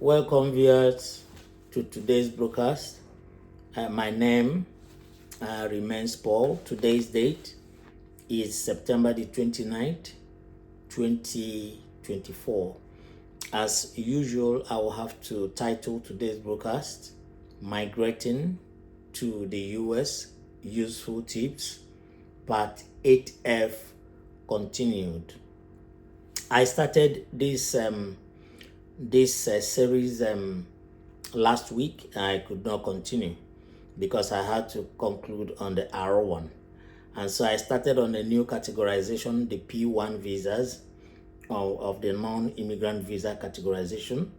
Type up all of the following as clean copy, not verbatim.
Welcome viewers to today's broadcast. My name remains Paul. Today's date is September the 29th, 2024. As usual, I will have to title today's broadcast Migrating to the US Useful Tips, Part 8F continued. I started this series last week. I could not continue because I had to conclude on the R1, and so I started on a new categorization, the P1 visas of the non-immigrant visa categorization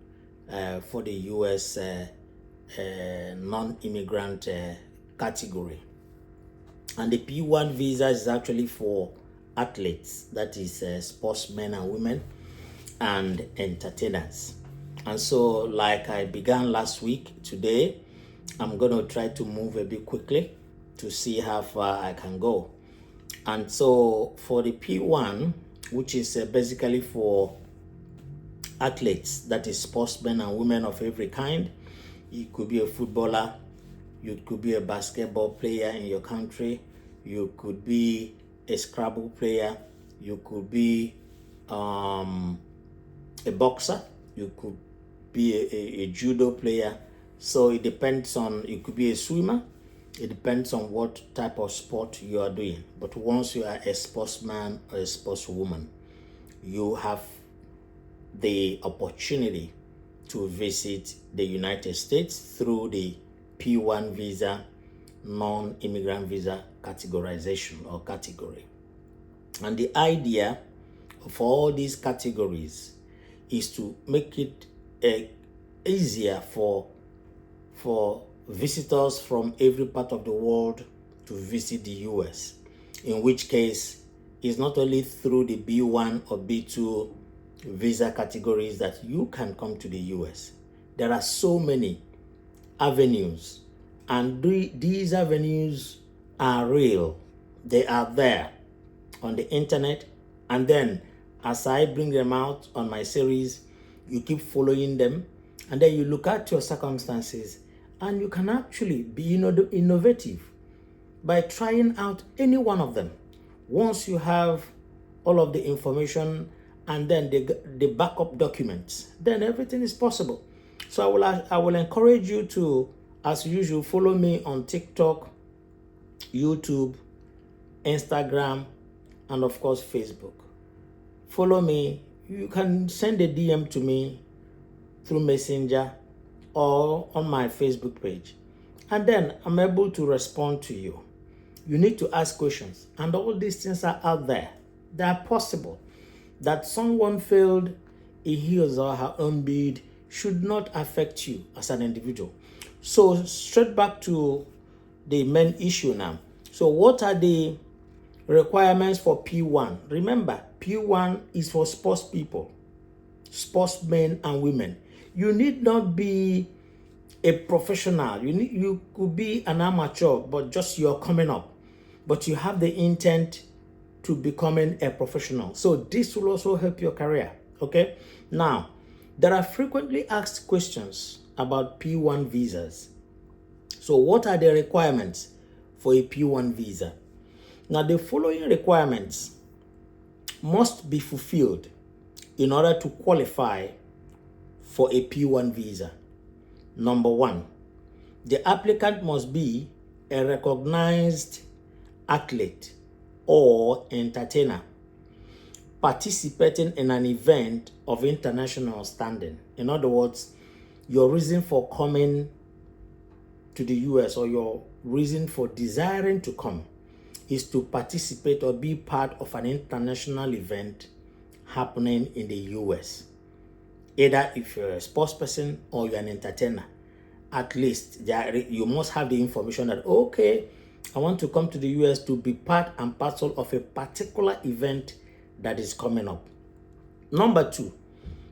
for the US non-immigrant category. And the P1 visa is actually for athletes, that is sportsmen and women, and entertainers. And so, like I began last week, today I'm going to try to move a bit quickly to see how far I can go. And so for the P1, which is basically for athletes, that is sportsmen and women of every kind. You could be a footballer, you could be a basketball player in your country, you could be a Scrabble player, you could be a boxer, you could be a judo player. So it depends on, you could be a swimmer, it depends on what type of sport you are doing. But once you are a sportsman or a sportswoman, you have the opportunity to visit the United States through the P1 visa, non-immigrant visa categorization or category. And the idea for all these categories is to make it easier for visitors from every part of the world to visit the US, in which case it's not only through the B1 or B2 visa categories that you can come to the US. There are so many avenues, and these avenues are real. They are there on the internet, and then as I bring them out on my series, you keep following them, and then you look at your circumstances, and you can actually be innovative by trying out any one of them. Once you have all of the information and then the backup documents, then everything is possible. So I will encourage you to, as usual, follow me on TikTok, YouTube, Instagram, and of course Facebook. Follow me. You can send a DM to me through Messenger or on my Facebook page, and then I'm able to respond to you. You need to ask questions, and all these things are out there. They are possible. That someone failed in his or her own bid should not affect you as an individual. So straight back to the main issue now. So what are the requirements for P1? Remember, P1 is for sports people, sportsmen and women. You need not be a professional. You could be an amateur, but just you're coming up, but you have the intent to becoming a professional. So this will also help your career. Okay. Now, there are frequently asked questions about P1 visas. So what are the requirements for a P1 visa? Now, the following requirements must be fulfilled in order to qualify for a P1 visa. Number one, the applicant must be a recognized athlete or entertainer participating in an event of international standing. In other words, your reason for coming to the US, or your reason for desiring to come, is to participate or be part of an international event happening in the US. Either if you're a sports person or you're an entertainer, at least you must have the information that, okay, I want to come to the US to be part and parcel of a particular event that is coming up. Number two,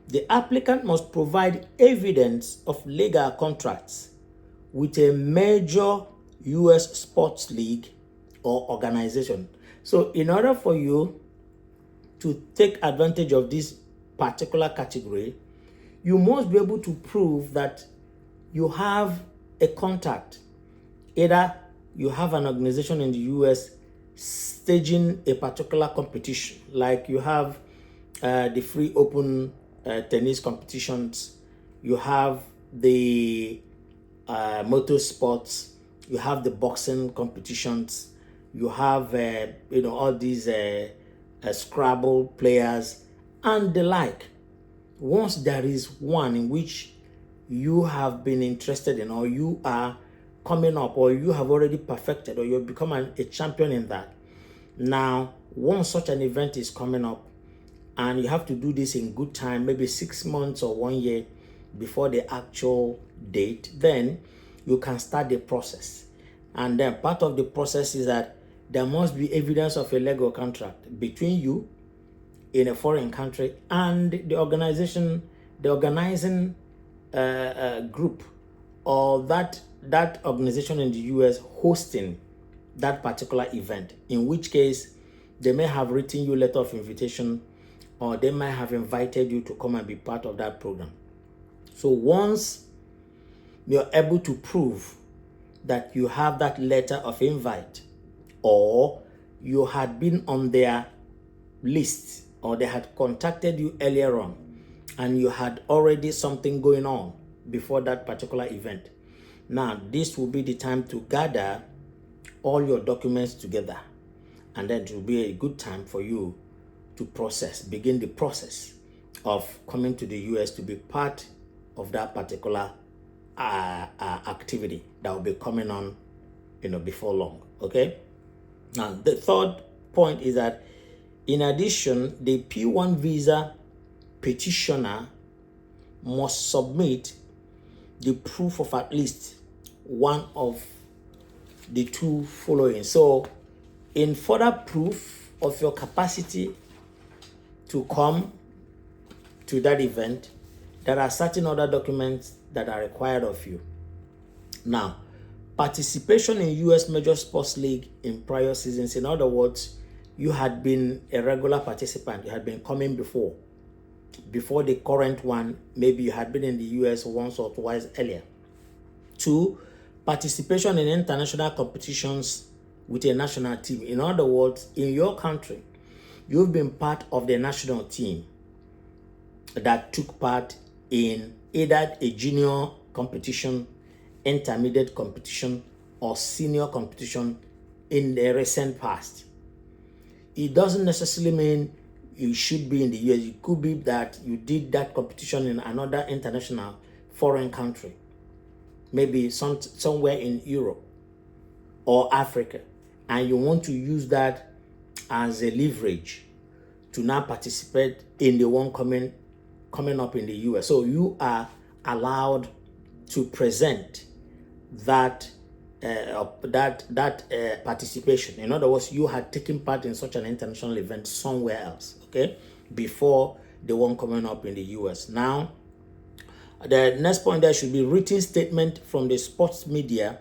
the applicant must provide evidence of legal contracts with a major US sports league or organization. So in order for you to take advantage of this particular category, you must be able to prove that you have a contact. Either you have an organization in the US staging a particular competition, like you have the free open tennis competitions, you have the motorsports, you have the boxing competitions, you have all these Scrabble players and the like. Once there is one in which you have been interested in, or you are coming up, or you have already perfected, or you've become a champion in that, now once such an event is coming up, and you have to do this in good time, maybe 6 months or 1 year before the actual date, then you can start the process. And then part of the process is that there must be evidence of a legal contract between you in a foreign country and the organization, the organizing group, or that organization in the US hosting that particular event, in which case they may have written you a letter of invitation, or they might have invited you to come and be part of that program. So once you're able to prove that you have that letter of invite, or you had been on their list, or they had contacted you earlier on, and you had already something going on before that particular event, now this will be the time to gather all your documents together, and then it will be a good time for you to begin the process of coming to the US to be part of that particular activity that will be coming on, before long. Okay. Now the third point is that, in addition, the P1 visa petitioner must submit the proof of at least one of the two following. So, in further proof of your capacity to come to that event, there are certain other documents that are required of you. Now, participation in US Major Sports League in prior seasons. In other words, you had been a regular participant. You had been coming before the current one. Maybe you had been in the US once or twice earlier. 2, participation in international competitions with a national team. In other words, in your country, you've been part of the national team that took part in either a junior competition, intermediate competition, or senior competition in the recent past. It doesn't necessarily mean you should be in the US. It could be that you did that competition in another international foreign country, maybe somewhere in Europe or Africa, and you want to use that as a leverage to now participate in the one coming up in the US. So you are allowed to present that participation. In other words, you had taken part in such an international event somewhere else, okay, before the one coming up in the US. Now, the next point, there should be written statement from the sports media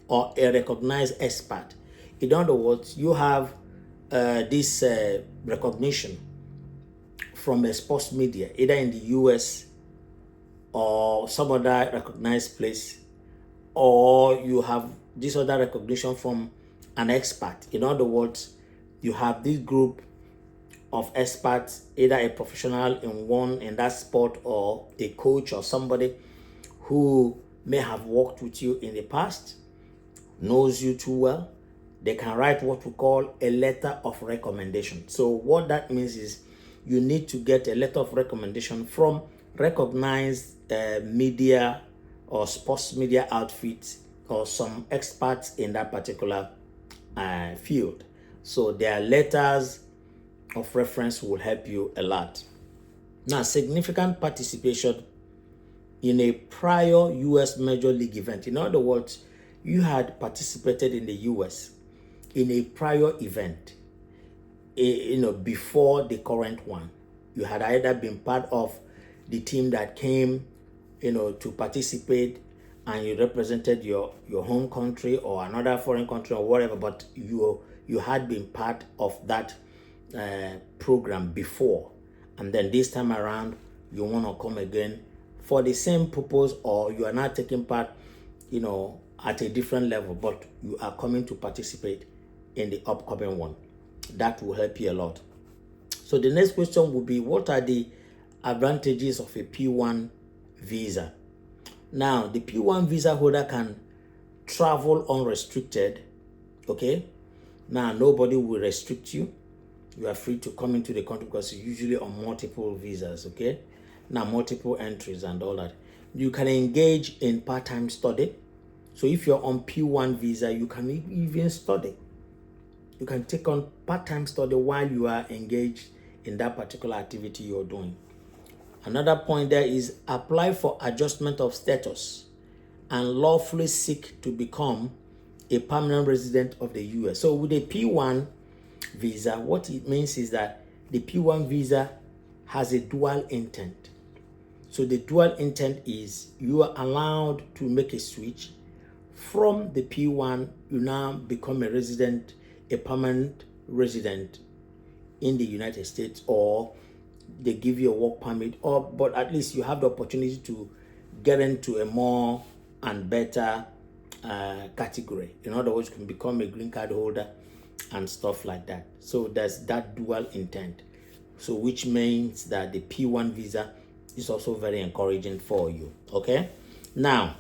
or a recognized expert. In other words, you have this recognition from a sports media, either in the US or some other recognized place, or you have this other recognition from an expert. In other words, you have this group of experts, either a professional in that sport, or a coach or somebody who may have worked with you in the past, knows you too well. They can write what we call a letter of recommendation. So what that means is you need to get a letter of recommendation from recognized media or sports media outfits, or some experts in that particular field. So their letters of reference will help you a lot. Now, significant participation in a prior US Major League event. In other words, you had participated in the US in a prior event, before the current one. You had either been part of the team that came, to participate, and you represented your home country or another foreign country or whatever, but you had been part of that program before, and then this time around you want to come again for the same purpose, or you are not taking part, at a different level, but you are coming to participate in the upcoming one. That will help you a lot. So the next question will be, what are the advantages of a P1 visa? Now, the P1 visa holder can travel unrestricted, okay? Now, nobody will restrict you. You are free to come into the country because it's usually on multiple visas, okay? Now, multiple entries and all that. You can engage in part-time study. So if you're on P1 visa, you can even study. You can take on part-time study while you are engaged in that particular activity you're doing. Another point there is apply for adjustment of status and lawfully seek to become a permanent resident of the US. So with a P1 visa, what it means is that the P1 visa has a dual intent. So the dual intent is you are allowed to make a switch from the P1, you now become a resident, a permanent resident in the United States, or they give you a work permit, but at least you have the opportunity to get into a more and better category. In other words, you can become a green card holder and stuff like that. So there's that dual intent. So which means that the P1 visa is also very encouraging for you. Okay. Now,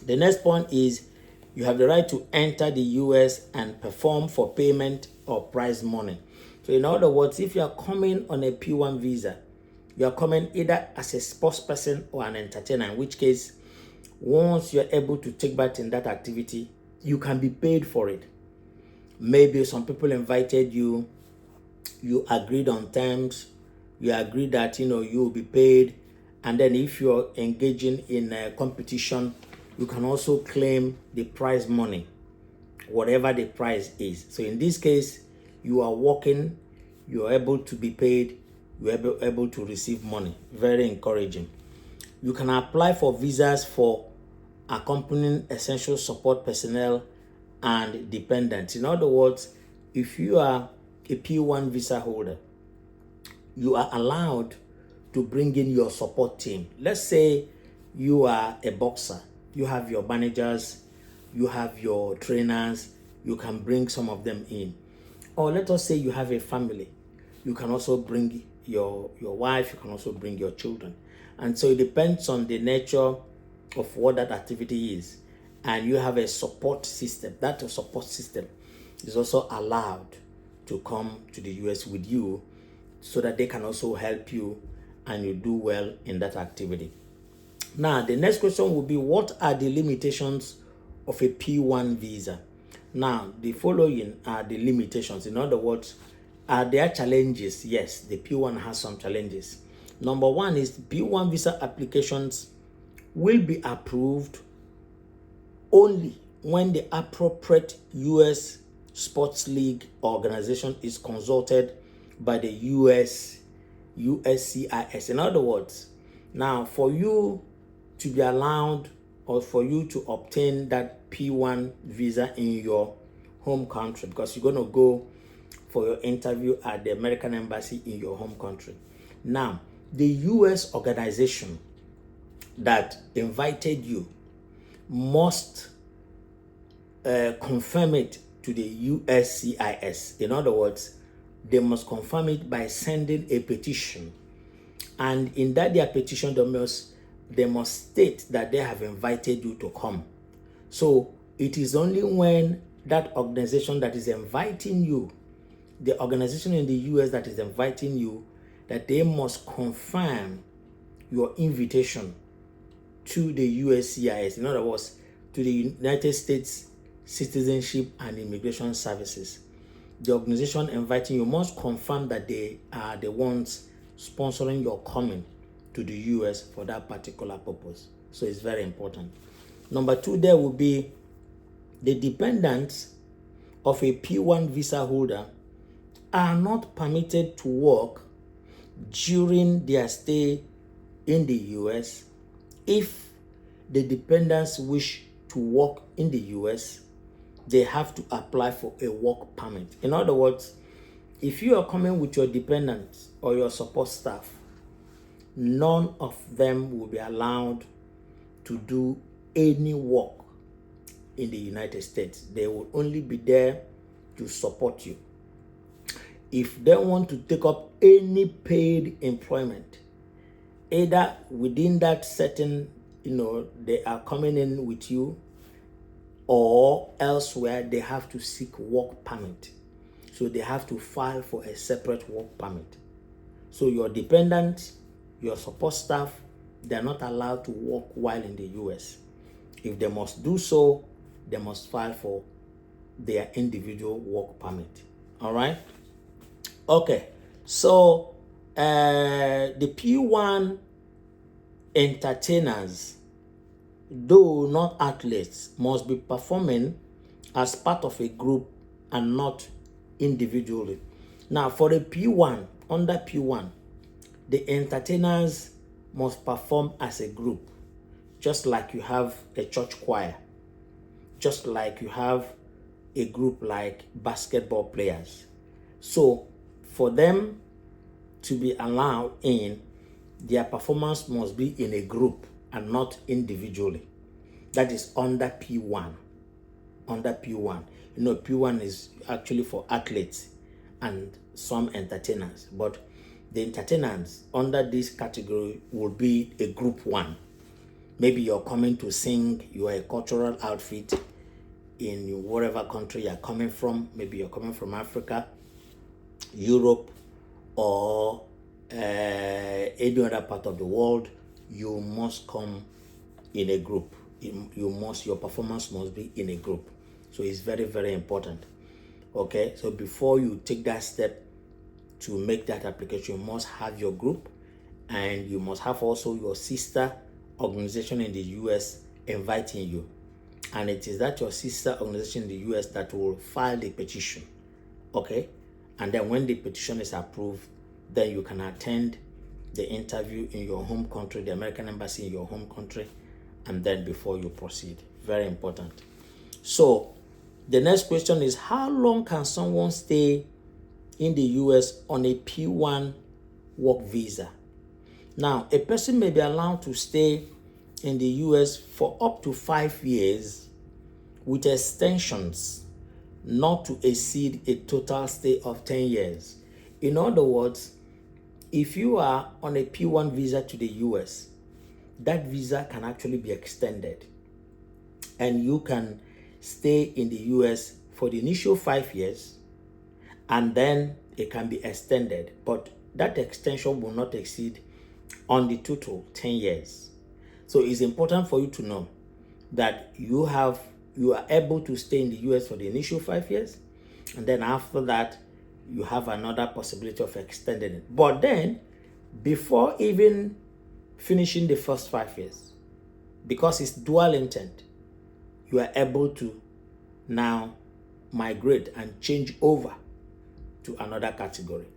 the next point is you have the right to enter the US and perform for payment or prize money. So in other words, if you are coming on a P1 visa, you are coming either as a sports person or an entertainer, in which case, once you're able to take part in that activity, you can be paid for it. Maybe some people invited you, you agreed on terms, you agreed that, you will be paid. And then if you're engaging in a competition, you can also claim the prize money, whatever the prize is. So in this case, you are working, you are able to be paid, you are able to receive money. Very encouraging. You can apply for visas for accompanying essential support personnel and dependents. In other words, if you are a P1 visa holder, you are allowed to bring in your support team. Let's say you are a boxer, you have your managers, you have your trainers, you can bring some of them in. Or let us say you have a family, you can also bring your wife, you can also bring your children. And so it depends on the nature of what that activity is. And you have a support system. That support system is also allowed to come to the US with you so that they can also help you and you do well in that activity. Now, the next question will be, what are the limitations of a P1 visa? Now, the following are the limitations. In other words, are there challenges? Yes, the P1 has some challenges. Number one is P1 visa applications will be approved only when the appropriate US sports league organization is consulted by the USCIS. In other words, now for you to be allowed or for you to obtain that P1 visa in your home country, because you're going to go for your interview at the American embassy in your home country. Now, the US organization that invited you must confirm it to the USCIS. In other words, they must confirm it by sending a petition. And in that their petition, they must state that they have invited you to come. So it is only when that organization that is inviting you, the organization in the US that is inviting you, that they must confirm your invitation to the USCIS. In other words, to the United States Citizenship and Immigration Services. The organization inviting you must confirm that they are the ones sponsoring your coming to the US for that particular purpose. So it's very important. Number two, there will be the dependents of a P1 visa holder are not permitted to work during their stay in the US if the dependents wish to work in the US. They have to apply for a work permit. In other words, if you are coming with your dependents or your support staff, none of them will be allowed to do any work in the United States. They will only be there to support you. If they want to take up any paid employment, either within that setting, they are coming in with you, or elsewhere, they have to seek work permit. So they have to file for a separate work permit. So your dependents, your support staff, they're not allowed to work while in the US. If they must do so, they must file for their individual work permit. All right? Okay. So the P1 entertainers, though not athletes, must be performing as part of a group and not individually. Now, for the P1, under P1, the entertainers must perform as a group, just like you have a church choir, just like you have a group like basketball players. So, for them to be allowed in, their performance must be in a group and not individually. That is under P1. Under P1. P1 is actually for athletes and some entertainers, but the entertainers under this category will be a group one. Maybe you're coming to sing, you are a cultural outfit in whatever country you're coming from. Maybe you're coming from Africa, Europe, or any other part of the world. You must come in a group. Your performance must be in a group. So it's very, very important. Okay, so before you take that step to make that application, you must have your group, and you must have also your sister organization in the US inviting you. And it is that your sister organization in the US that will file the petition. Okay, and then when the petition is approved, then you can attend the interview in your home country, the American embassy in your home country, and then before you proceed. Very important. So the next question is, how long can someone stay in the US on a P1 work visa? Now, a person may be allowed to stay in the US for up to 5 years with extensions not to exceed a total stay of 10 years. In other words, if you are on a P1 visa to the US, that visa can actually be extended, and you can stay in the US for the initial 5 years, and then it can be extended, but that extension will not exceed on the total 10 years. So it's important for you to know that you are able to stay in the US for the initial 5 years, and then after that you have another possibility of extending it. But then before even finishing the first 5 years, because it's dual intent, you are able to now migrate and change over to another category.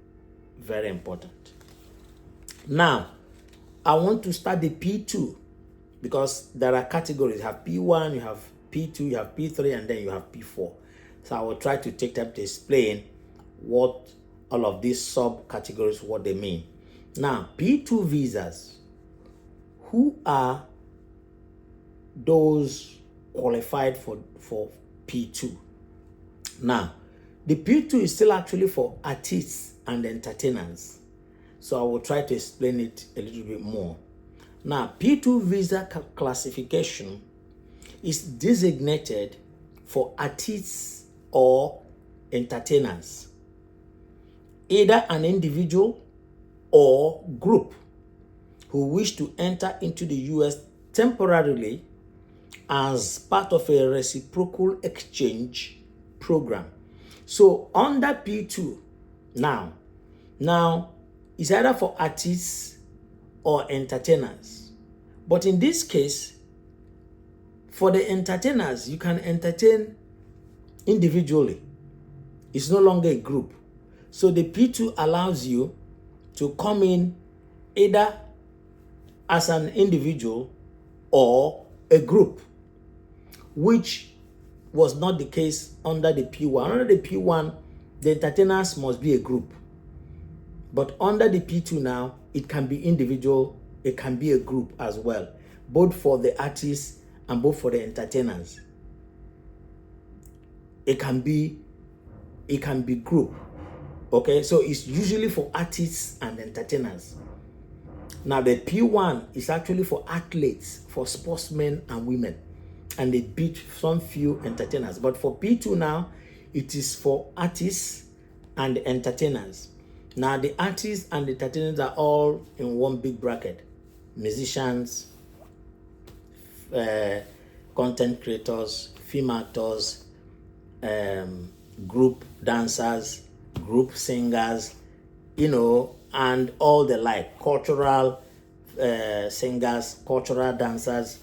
Very important. Now, I want to start the P2, because there are categories. You have P1, you have P2, you have P3, and then you have P4. So I will try to take time to explain what all of these subcategories, what they mean. Now, P2 visas, who are those qualified for P2? Now, the P2 is still actually for artists and entertainers. So I will try to explain it a little bit more. Now, P2 visa classification is designated for artists or entertainers, either an individual or group who wish to enter into the US temporarily as part of a reciprocal exchange program. So under P2 now it's either for artists or entertainers. But in this case, for the entertainers, you can entertain individually. It's no longer a group. So the P2 allows you to come in either as an individual or a group, which was not the case under the P1. Under the P1, the entertainers must be a group. But under the P2 now, it can be individual, it can be a group as well, both for the artists and both for the entertainers. It can be group. Okay, so it's usually for artists and entertainers. Now the P1 is actually for athletes, for sportsmen and women, and they beat some few entertainers. But for P2 now, it is for artists and entertainers. Now the artists and the entertainers are all in one big bracket: musicians, content creators, film actors, group dancers, group singers, and all the like, cultural singers, cultural dancers,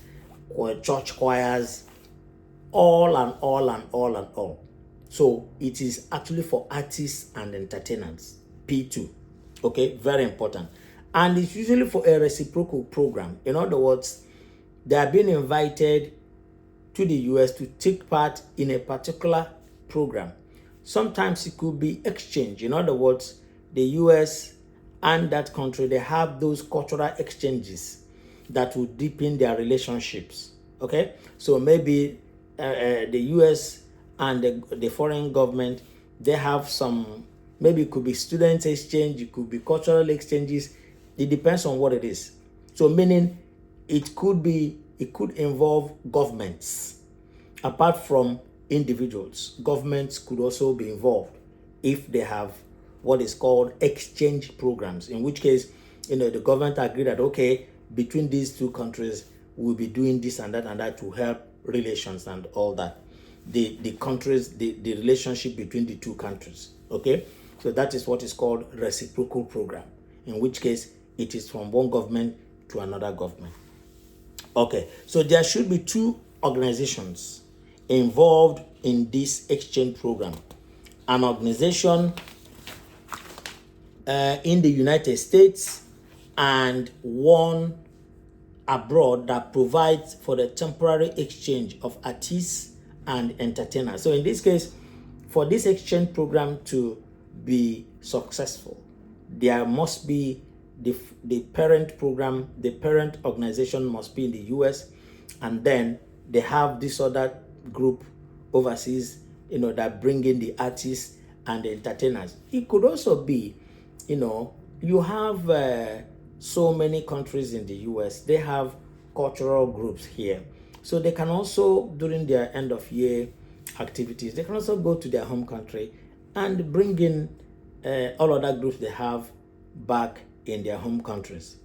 church choirs, all. So it is actually for artists and entertainers, P2. Okay, very important. And it's usually for a reciprocal program. In other words, they are being invited to the US to take part in a particular program. Sometimes it could be exchange. In other words, the US and that country, they have those cultural exchanges that will deepen their relationships. Okay, so maybe the US and the foreign government, they have some, maybe it could be student exchange, it could be cultural exchanges. It depends on what it is. So meaning it could involve governments. Apart from individuals, governments could also be involved if they have what is called exchange programs, in which case, the government agreed that, okay, between these two countries, we'll be doing this and that to help relations and all that. The countries, the relationship between the two countries. Okay, so that is what is called reciprocal program, in which case it is from one government to another government. Okay, so there should be two organizations involved in this exchange program: an organization in the United States and one abroad that provides for the temporary exchange of artists and entertainers. So in this case, for this exchange program to be successful, there must be the parent program, the parent organization must be in the US, and then they have this other group overseas, that bring in the artists and the entertainers. It could also be, you have so many countries in the US, they have cultural groups here. So they can also, during their end of year activities, they can also go to their home country and bring in all other groups they have back in their home countries.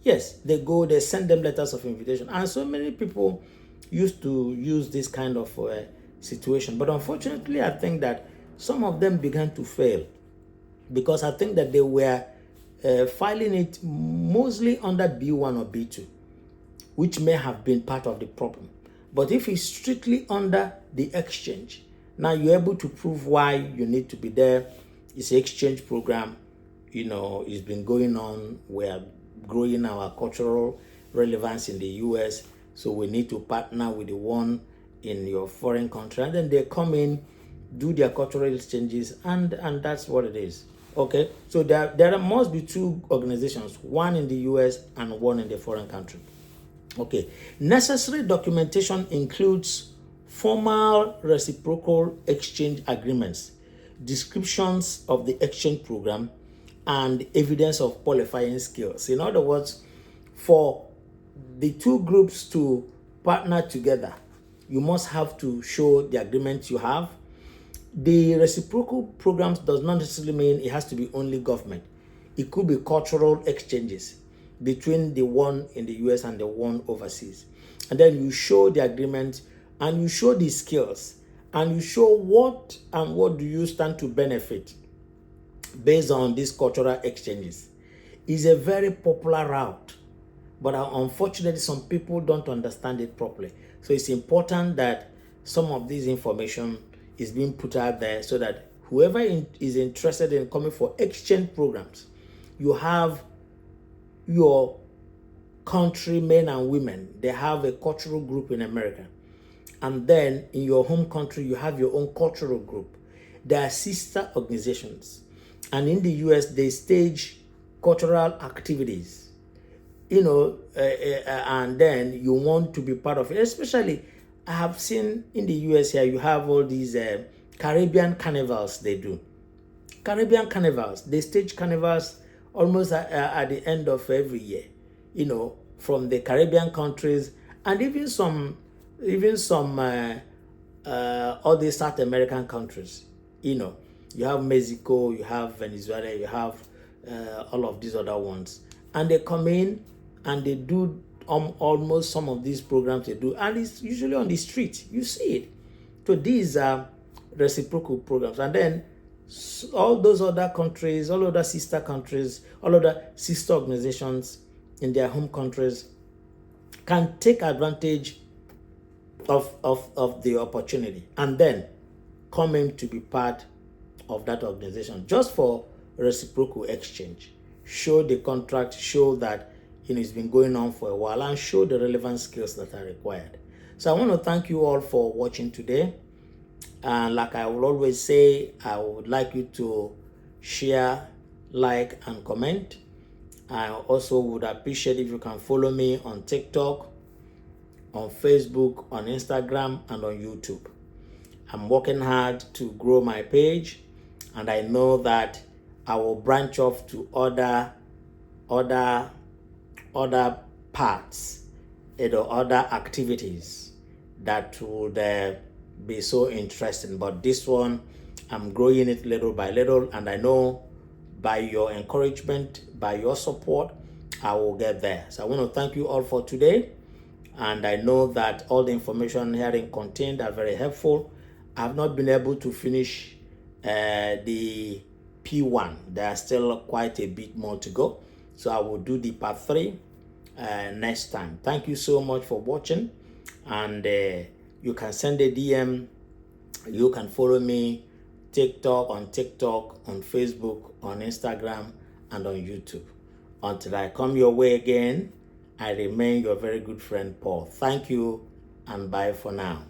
Yes, they send them letters of invitation. And so many people used to use this kind of situation. But unfortunately, I think that some of them began to fail, because I think that they were filing it mostly under B1 or B2, which may have been part of the problem. But if it's strictly under the exchange, now you're able to prove why you need to be there. It's an exchange program. It's been going on. We're growing our cultural relevance in the US, so we need to partner with the one in your foreign country. And then they come in, do their cultural exchanges, and that's what it is. Okay, so there must be two organizations, one in the US and one in the foreign country. Okay, necessary documentation includes formal reciprocal exchange agreements, descriptions of the exchange program, and evidence of qualifying skills. In other words, for the two groups to partner together, you must have to show the agreement you have. The reciprocal programs does not necessarily mean it has to be only government. It could be cultural exchanges between the one in the US and the one overseas. And then you show the agreement, and you show the skills, and you show what do you stand to benefit based on these cultural exchanges. It's a very popular route, but unfortunately some people don't understand it properly. So it's important that some of this information is being put out there, so that whoever is interested in coming for exchange programs, you have your country men and women, they have a cultural group in America, and then in your home country you have your own cultural group. There are sister organizations. And in the US, they stage cultural activities, and then you want to be part of it. Especially, I have seen in the US here, you have all these Caribbean carnivals they do. Caribbean carnivals, they stage carnivals almost at the end of every year, from the Caribbean countries, and even some other South American countries. You have Mexico, you have Venezuela, you have all of these other ones, and they come in and they do almost some of these programs they do, and it's usually on the street. You see it. So these are reciprocal programs, and then all those other countries, all other sister countries, all other sister organizations in their home countries can take advantage of the opportunity and then come in to be part of that organization just for reciprocal exchange. Show the contract, show that it's been going on for a while, and show the relevant skills that are required. So I want to thank you all for watching today. And like I will always say, I would like you to share, like, and comment. I also would appreciate if you can follow me on TikTok, on Facebook, on Instagram, and on YouTube. I'm working hard to grow my page, and I know that I will branch off to other parts, other activities that would be so interesting. But this one, I'm growing it little by little, and I know by your encouragement, by your support, I will get there. So I want to thank you all for today, and I know that all the information herein contained are very helpful. I have not been able to finish the P1. There are still quite a bit more to go, so I will do the part 3 next time. Thank you so much for watching, and you can send a DM. You can follow me on TikTok, on Facebook, on Instagram, and on YouTube. Until I come your way again, I remain your very good friend, Paul. Thank you, and bye for now.